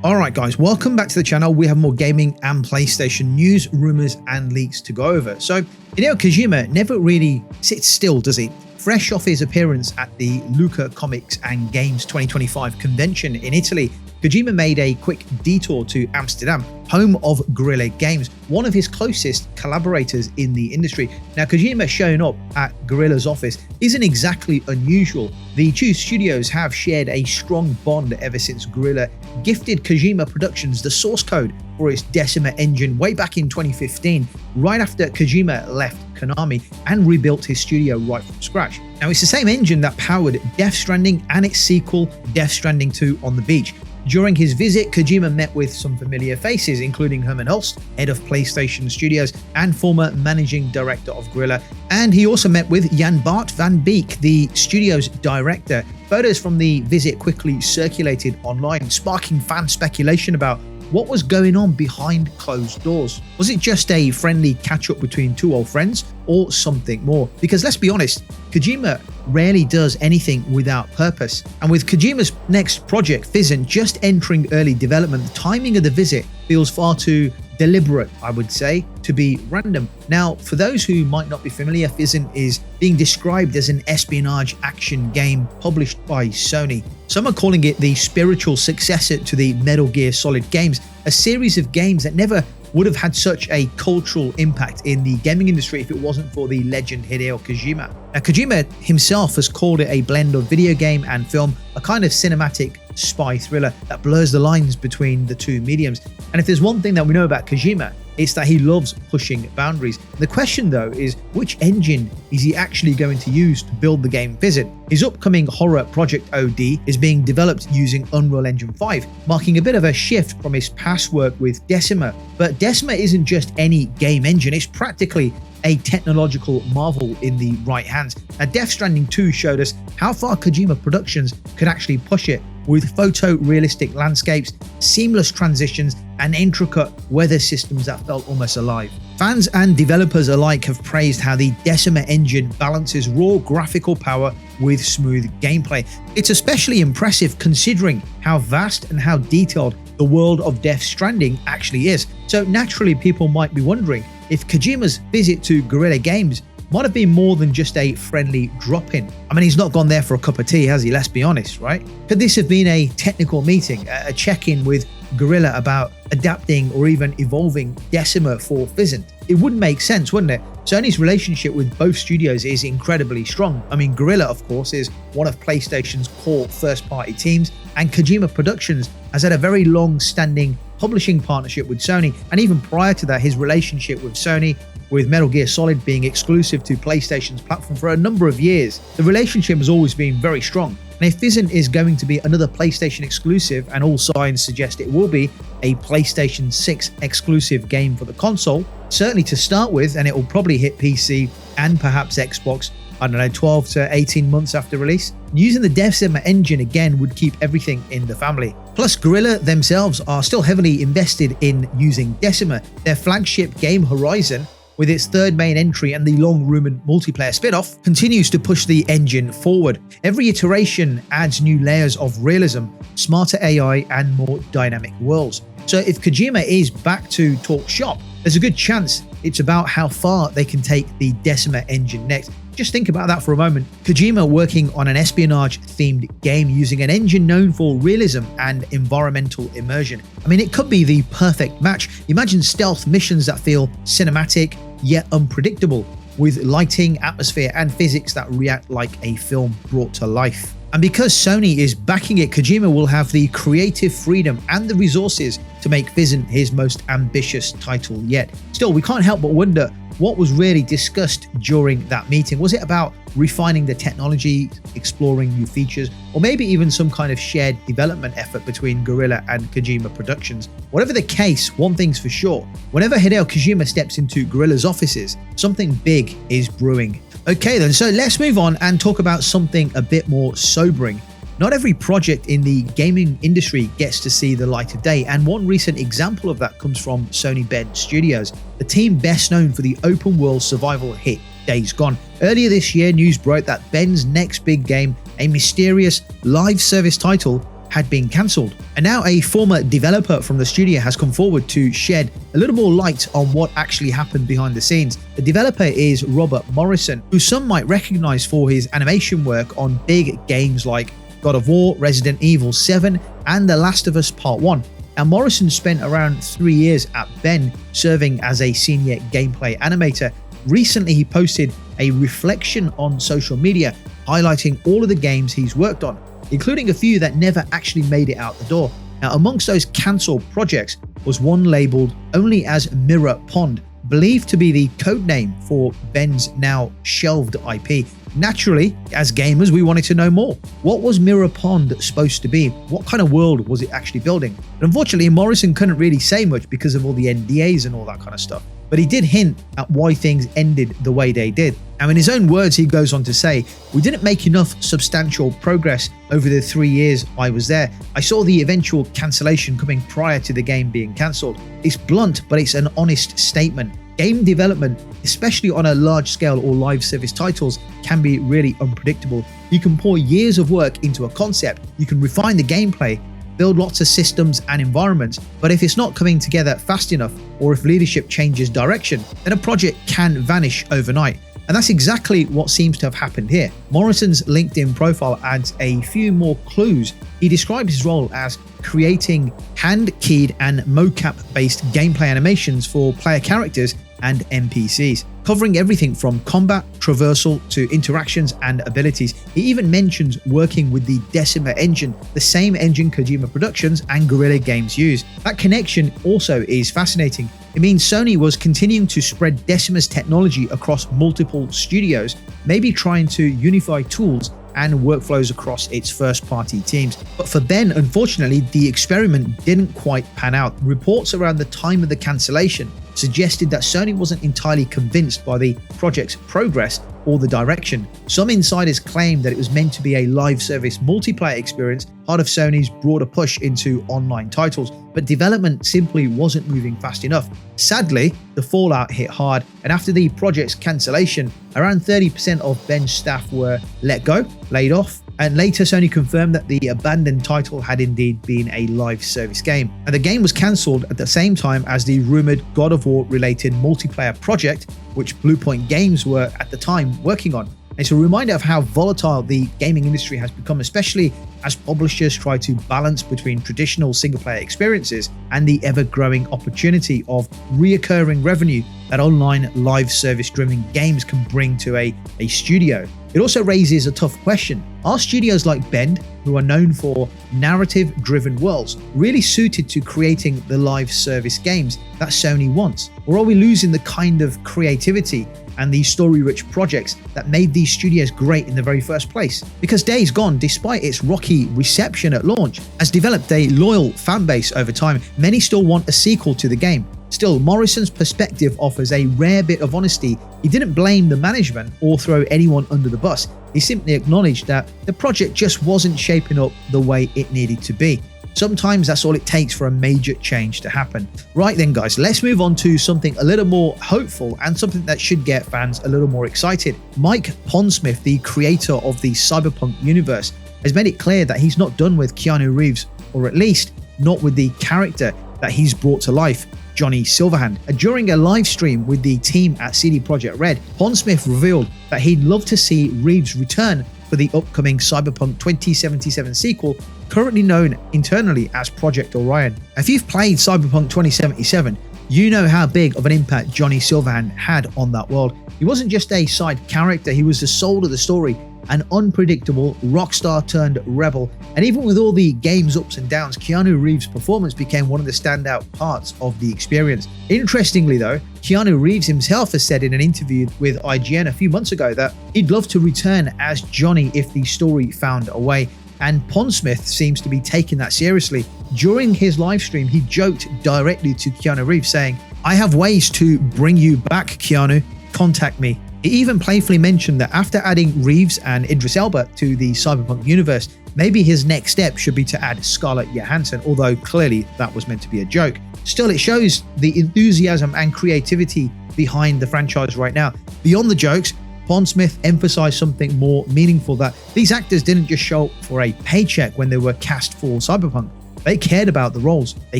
Alright guys, welcome back to the channel. We have more gaming and PlayStation news, rumours and leaks to go over. So Hideo Kojima never really sits still, does he? Fresh off his appearance at the Lucca Comics and Games 2025 convention in Italy, Kojima made a quick detour to Amsterdam, home of Guerrilla Games, one of his closest collaborators in the industry. Now, Kojima showing up at Guerrilla's office isn't exactly unusual. The two studios have shared a strong bond ever since Guerrilla gifted Kojima Productions the source code for its Decima Engine way back in 2015, right after Kojima left Konami and rebuilt his studio right from scratch. Now, it's the same engine that powered Death Stranding and its sequel, Death Stranding 2 on the Beach. During his visit, Kojima met with some familiar faces, including Herman Hulst, head of PlayStation Studios and former managing director of Guerrilla. And he also met with Jan Bart van Beek, the studio's director. Photos from the visit quickly circulated online, sparking fan speculation about what was going on behind closed doors. Was it just a friendly catch-up between two old friends or something more? Because let's be honest, Kojima rarely does anything without purpose. And with Kojima's next project, Physint, just entering early development, the timing of the visit feels far too deliberate, I would say, to be random. Now, for those who might not be familiar, Physint is being described as an espionage action game published by Sony. Some are calling it the spiritual successor to the Metal Gear Solid games, a series of games that never would have had such a cultural impact in the gaming industry if it wasn't for the legend Hideo Kojima. Now, Kojima himself has called it a blend of video game and film, a kind of cinematic spy thriller that blurs the lines between the two mediums. And if there's one thing that we know about Kojima, it's that he loves pushing boundaries. The question though is, which engine is he actually going to use to build the game Physint? His upcoming horror Project OD is being developed using Unreal Engine 5, marking a bit of a shift from his past work with Decima. But Decima isn't just any game engine, it's practically a technological marvel in the right hands. Now, Death Stranding 2 showed us how far Kojima Productions could actually push it, with photorealistic landscapes, seamless transitions, and intricate weather systems that felt almost alive. Fans and developers alike have praised how the Decima engine balances raw graphical power with smooth gameplay. It's especially impressive considering how vast and how detailed the world of Death Stranding actually is. So naturally, people might be wondering if Kojima's visit to Guerrilla Games might have been more than just a friendly drop-in. I mean, he's not gone there for a cup of tea, has he? Let's be honest, right? Could this have been a technical meeting, a check-in with Guerrilla about adapting or even evolving Decima for Physint? It would make sense, wouldn't it? Sony's relationship with both studios is incredibly strong. I mean, Guerrilla, of course, is one of PlayStation's core first-party teams, and Kojima Productions has had a very long-standing publishing partnership with Sony, and even prior to that, his relationship with Sony, with Metal Gear Solid being exclusive to PlayStation's platform for a number of years. The relationship has always been very strong. And if Physint is going to be another PlayStation exclusive, and all signs suggest it will be a PlayStation 6 exclusive game for the console, certainly to start with, and it will probably hit PC and perhaps Xbox, I don't know, 12 to 18 months after release. Using the Decima engine again would keep everything in the family. Plus, Guerrilla themselves are still heavily invested in using Decima. Their flagship game Horizon, with its third main entry and the long-rumored multiplayer spin-off, continues to push the engine forward. Every iteration adds new layers of realism, smarter AI, and more dynamic worlds. So if Kojima is back to talk shop, there's a good chance it's about how far they can take the Decima engine next. Just think about that for a moment. Kojima working on an espionage-themed game using an engine known for realism and environmental immersion. I mean, it could be the perfect match. Imagine stealth missions that feel cinematic yet unpredictable, with lighting, atmosphere, and physics that react like a film brought to life. And because Sony is backing it, Kojima will have the creative freedom and the resources to make Physint his most ambitious title yet. Still, we can't help but wonder what was really discussed during that meeting. Was it about refining the technology, exploring new features, or maybe even some kind of shared development effort between Guerrilla and Kojima Productions? Whatever the case, one thing's for sure: whenever Hideo Kojima steps into Guerrilla's offices, something big is brewing. Okay then, so let's move on and talk about something a bit more sobering. Not every project in the gaming industry gets to see the light of day, and one recent example of that comes from Sony Bend Studios, the team best known for the open-world survival hit Days Gone. Earlier this year, news broke that Bend's next big game, a mysterious live service title, had been cancelled. And now a former developer from the studio has come forward to shed a little more light on what actually happened behind the scenes. The developer is Robert Morrison, who some might recognise for his animation work on big games like God of War, Resident Evil 7 and The Last of Us Part 1. And Morrison spent around 3 years at Bend serving as a senior gameplay animator. Recently he posted a reflection on social media highlighting all of the games he's worked on, including a few that never actually made it out the door. Now, amongst those cancelled projects was one labelled only as Mirror Pond, believed to be the codename for Ben's now shelved IP. Naturally, as gamers, we wanted to know more. What was Mirror Pond supposed to be? What kind of world was it actually building? But unfortunately, Morrison couldn't really say much because of all the NDAs and all that kind of stuff. But he did hint at why things ended the way they did. Now, in his own words, he goes on to say, "We didn't make enough substantial progress over the 3 years I was there. I saw the eventual cancellation coming prior to the game being cancelled. It's blunt, but it's an honest statement. Game development, especially on a large scale or live service titles, can be really unpredictable. You can pour years of work into a concept, you can refine the gameplay, build lots of systems and environments, but if it's not coming together fast enough, or if leadership changes direction, then a project can vanish overnight." And that's exactly what seems to have happened here. Morrison's LinkedIn profile adds a few more clues. He described his role as creating hand-keyed and mocap-based gameplay animations for player characters and NPCs, covering everything from combat, traversal to interactions and abilities. He even mentions working with the Decima Engine, the same engine Kojima Productions and Guerrilla Games use. That connection also is fascinating. It means Sony was continuing to spread Decima's technology across multiple studios, maybe trying to unify tools and workflows across its first-party teams. But for Ben, unfortunately, the experiment didn't quite pan out. Reports around the time of the cancellation suggested that Sony wasn't entirely convinced by the project's progress or the direction. Some insiders claimed that it was meant to be a live service multiplayer experience, part of Sony's broader push into online titles, but development simply wasn't moving fast enough. Sadly, the fallout hit hard, and after the project's cancellation, around 30% of Ben's staff were let go, laid off, and later Sony confirmed that the abandoned title had indeed been a live service game. And the game was cancelled at the same time as the rumoured God of War related multiplayer project, which Bluepoint Games were at the time working on. It's a reminder of how volatile the gaming industry has become, especially as publishers try to balance between traditional single-player experiences and the ever-growing opportunity of reoccurring revenue that online live service-driven games can bring to a studio. It also raises a tough question. Are studios like Bend, who are known for narrative-driven worlds, really suited to creating the live service games that Sony wants? Or are we losing the kind of creativity and the story-rich projects that made these studios great in the very first place? Because Days Gone, despite its rocky reception at launch, has developed a loyal fan base over time. Many still want a sequel to the game. Still, Morrison's perspective offers a rare bit of honesty. He didn't blame the management or throw anyone under the bus. He simply acknowledged that the project just wasn't shaping up the way it needed to be. Sometimes that's all it takes for a major change to happen. Right then guys, let's move on to something a little more hopeful and something that should get fans a little more excited. Mike Pondsmith, the creator of the Cyberpunk universe, has made it clear that he's not done with Keanu Reeves, or at least not with the character that he's brought to life, Johnny Silverhand. During a live stream with the team at CD Projekt Red, Pondsmith revealed that he'd love to see Reeves return for the upcoming Cyberpunk 2077 sequel, currently known internally as Project Orion. If you've played Cyberpunk 2077, you know how big of an impact Johnny Silverhand had on that world. He wasn't just a side character, he was the soul of the story, an unpredictable rock star turned rebel. And even with all the game's ups and downs, Keanu Reeves' performance became one of the standout parts of the experience. Interestingly though, Keanu Reeves himself has said in an interview with IGN a few months ago that he'd love to return as Johnny if the story found a way. And Pondsmith seems to be taking that seriously. During his live stream, he joked directly to Keanu Reeves saying, "I have ways to bring you back, Keanu. Contact me." He even playfully mentioned that after adding Reeves and Idris Elba to the Cyberpunk universe, maybe his next step should be to add Scarlett Johansson, although clearly that was meant to be a joke. Still, it shows the enthusiasm and creativity behind the franchise right now. Beyond the jokes, Pondsmith emphasized something more meaningful, that these actors didn't just show up for a paycheck when they were cast for Cyberpunk. They cared about the roles, they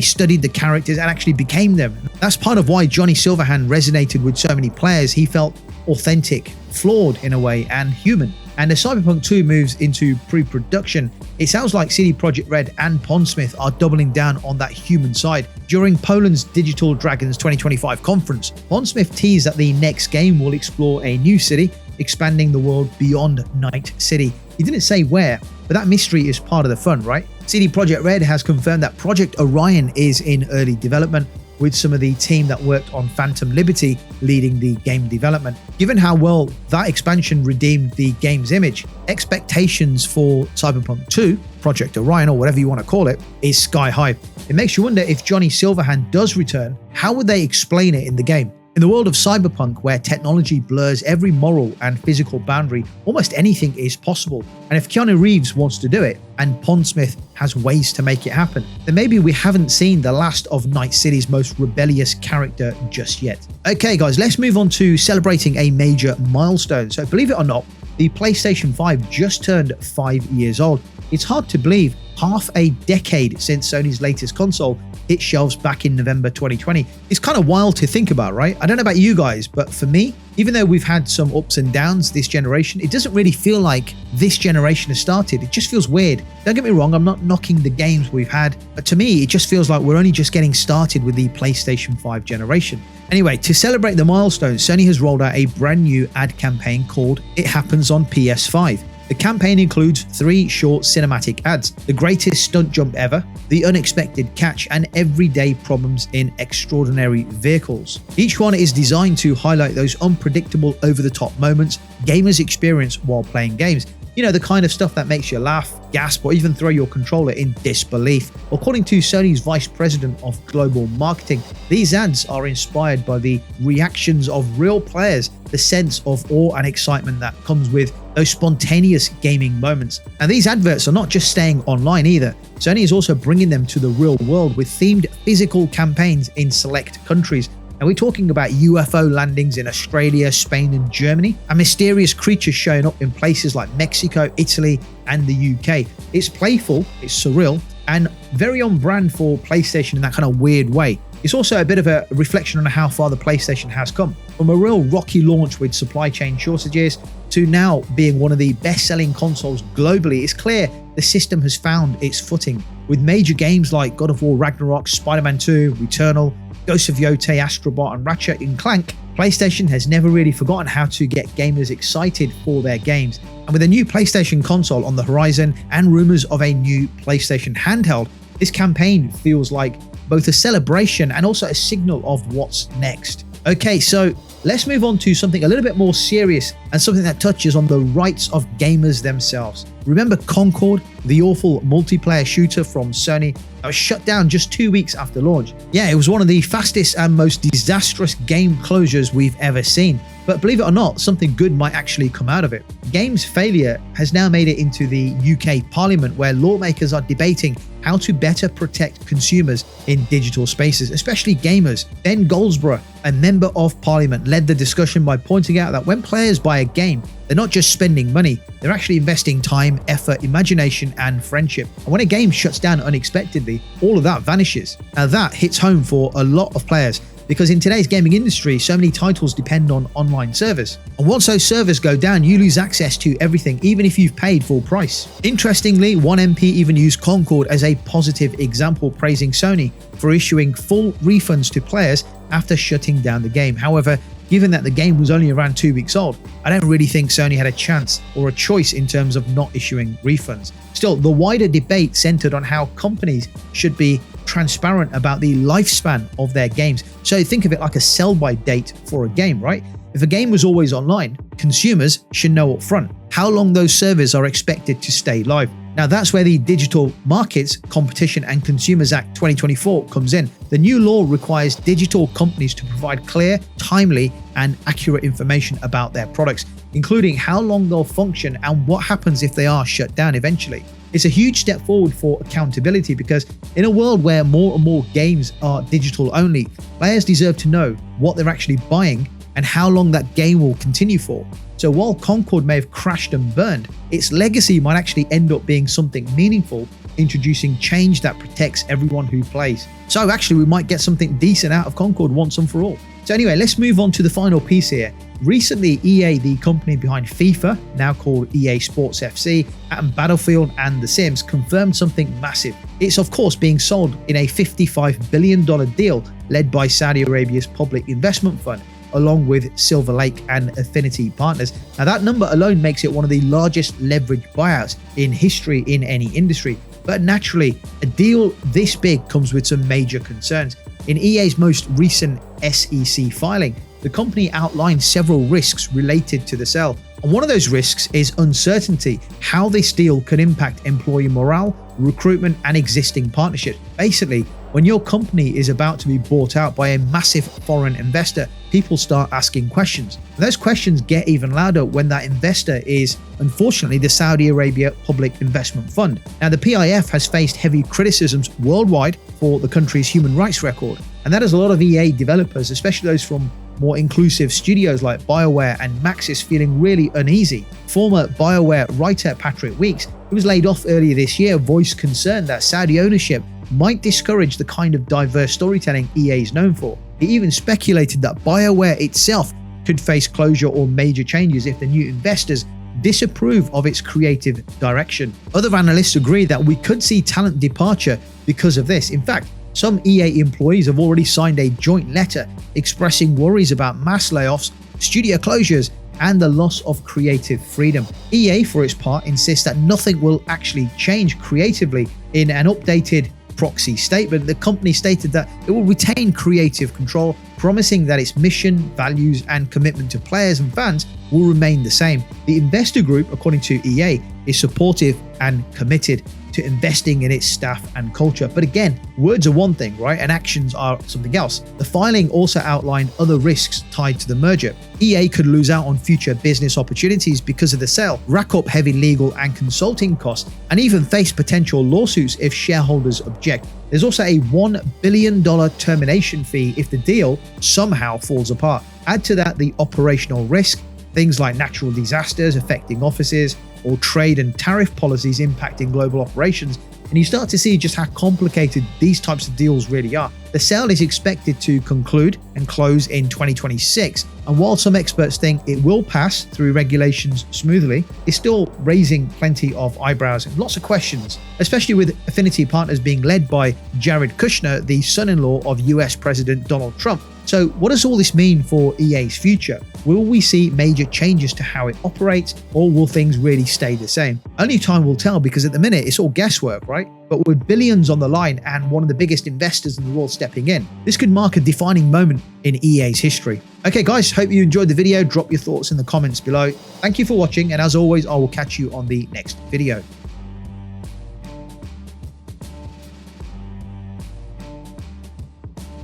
studied the characters and actually became them. That's part of why Johnny Silverhand resonated with so many players. He felt authentic, flawed in a way, and human. And as Cyberpunk 2 moves into pre-production, it sounds like CD Projekt Red and Pondsmith are doubling down on that human side. During Poland's Digital Dragons 2025 conference, Pondsmith teased that the next game will explore a new city, expanding the world beyond Night City. He didn't say where, but that mystery is part of the fun, right? CD Projekt Red has confirmed that Project Orion is in early development, with some of the team that worked on Phantom Liberty leading the game development. Given how well that expansion redeemed the game's image, expectations for Cyberpunk 2, Project Orion or whatever you want to call it, is sky high. It makes you wonder, if Johnny Silverhand does return, how would they explain it in the game? In the world of Cyberpunk, where technology blurs every moral and physical boundary, almost anything is possible. And if Keanu Reeves wants to do it, and Pondsmith has ways to make it happen, then maybe we haven't seen the last of Night City's most rebellious character just yet. Okay guys, let's move on to celebrating a major milestone. So believe it or not, the PlayStation 5 just turned 5 years old. It's hard to believe, half a decade since Sony's latest console hit shelves back in November 2020. It's kind of wild to think about, right? I don't know about you guys, but for me, even though we've had some ups and downs this generation, it doesn't really feel like this generation has started. It just feels weird. Don't get me wrong, I'm not knocking the games we've had, but to me, it just feels like we're only just getting started with the PlayStation 5 generation. Anyway, to celebrate the milestone, Sony has rolled out a brand new ad campaign called It Happens on PS5. The campaign includes 3 short cinematic ads: the greatest stunt jump ever, the unexpected catch, and everyday problems in extraordinary vehicles. Each one is designed to highlight those unpredictable, over-the-top moments gamers experience while playing games. You know, the kind of stuff that makes you laugh, gasp, or even throw your controller in disbelief. According to Sony's Vice President of Global Marketing, these ads are inspired by the reactions of real players, the sense of awe and excitement that comes with those spontaneous gaming moments. And these adverts are not just staying online either. Sony is also bringing them to the real world with themed physical campaigns in select countries. And we're talking about UFO landings in Australia, Spain, and Germany, and mysterious creatures showing up in places like Mexico, Italy, and the UK. It's playful, it's surreal, and very on brand for PlayStation in that kind of weird way. It's also a bit of a reflection on how far the PlayStation has come. From a real rocky launch with supply chain shortages to now being one of the best-selling consoles globally, it's clear the system has found its footing. With major games like God of War Ragnarok, Spider-Man 2, Returnal, Ghosts of Yotei, Astrobot, and Ratchet & Clank, PlayStation has never really forgotten how to get gamers excited for their games. And with a new PlayStation console on the horizon and rumors of a new PlayStation handheld, this campaign feels like both a celebration and also a signal of what's next. Okay, so let's move on to something a little bit more serious and something that touches on the rights of gamers themselves. Remember Concord, the awful multiplayer shooter from Sony that was shut down just 2 weeks after launch? Yeah, it was one of the fastest and most disastrous game closures we've ever seen. But believe it or not, something good might actually come out of it. Game's failure has now made it into the UK Parliament, where lawmakers are debating how to better protect consumers in digital spaces, especially gamers. Ben Goldsborough, a member of Parliament, led the discussion by pointing out that when players buy a game, they're not just spending money, they're actually investing time, effort, imagination, and friendship. And when a game shuts down unexpectedly, all of that vanishes. Now that hits home for a lot of players, because in today's gaming industry, so many titles depend on online servers. And once those servers go down, you lose access to everything, even if you've paid full price. Interestingly, one MP even used Concord as a positive example, praising Sony for issuing full refunds to players after shutting down the game. However, given that the game was only around 2 weeks old, I don't really think Sony had a chance or a choice in terms of not issuing refunds. Still, the wider debate centered on how companies should be transparent about the lifespan of their games. So think of it like a sell-by date for a game, right? If a game was always online, consumers should know up front how long those servers are expected to stay live. Now that's where the Digital Markets, Competition and Consumers Act 2024 comes in. The new law requires digital companies to provide clear, timely and accurate information about their products, including how long they'll function and what happens if they are shut down eventually. It's a huge step forward for accountability, because in a world where more and more games are digital only, players deserve to know what they're actually buying and how long that game will continue for. So while Concord may have crashed and burned, its legacy might actually end up being something meaningful, introducing change that protects everyone who plays. So actually we might get something decent out of Concord once and for all. So anyway, let's move on to the final piece here. Recently, EA, the company behind FIFA, now called EA Sports FC, and Battlefield and The Sims, confirmed something massive. It's of course being sold in a $55 billion deal led by Saudi Arabia's public investment fund, along with Silver Lake and Affinity Partners. Now that number alone makes it one of the largest leveraged buyouts in history in any industry. But naturally, a deal this big comes with some major concerns. In EA's most recent SEC filing, the company outlined several risks related to the sale. And one of those risks is uncertainty, how this deal can impact employee morale, recruitment, and existing partnerships. Basically, when your company is about to be bought out by a massive foreign investor, people start asking questions. And those questions get even louder when that investor is, unfortunately, the Saudi Arabia Public Investment Fund. Now, the PIF has faced heavy criticisms worldwide for the country's human rights record. And that has a lot of EA developers, especially those from more inclusive studios like BioWare and Maxis, feeling really uneasy. Former BioWare writer Patrick Weeks, who was laid off earlier this year, voiced concern that Saudi ownership might discourage the kind of diverse storytelling EA is known for. He even speculated that BioWare itself could face closure or major changes if the new investors disapprove of its creative direction. Other analysts agree that we could see talent departure because of this. In fact, some EA employees have already signed a joint letter expressing worries about mass layoffs, studio closures, and the loss of creative freedom. EA, for its part, insists that nothing will actually change creatively. In an updated proxy statement, the company stated that it will retain creative control, promising that its mission, values, and commitment to players and fans will remain the same. The investor group, according to EA, is supportive and committed to investing in its staff and culture. But again, words are one thing, right? And actions are something else. The filing also outlined other risks tied to the merger. EA could lose out on future business opportunities because of the sale, rack up heavy legal and consulting costs, and even face potential lawsuits if shareholders object. There's also a $1 billion termination fee if the deal somehow falls apart. Add to that the operational risk, things like natural disasters affecting offices, or trade and tariff policies impacting global operations, and you start to see just how complicated these types of deals really are. The sale is expected to conclude and close in 2026, and while some experts think it will pass through regulations smoothly, it's still raising plenty of eyebrows and lots of questions, especially with Affinity Partners being led by Jared Kushner, the son-in-law of US President Donald Trump. So what does all this mean for EA's future? Will we see major changes to how it operates, or will things really stay the same? Only time will tell, because at the minute it's all guesswork, right? But with billions on the line and one of the biggest investors in the world stepping in, this could mark a defining moment in EA's history. Okay guys, hope you enjoyed the video. Drop your thoughts in the comments below. Thank you for watching, and as always, I will catch you on the next video.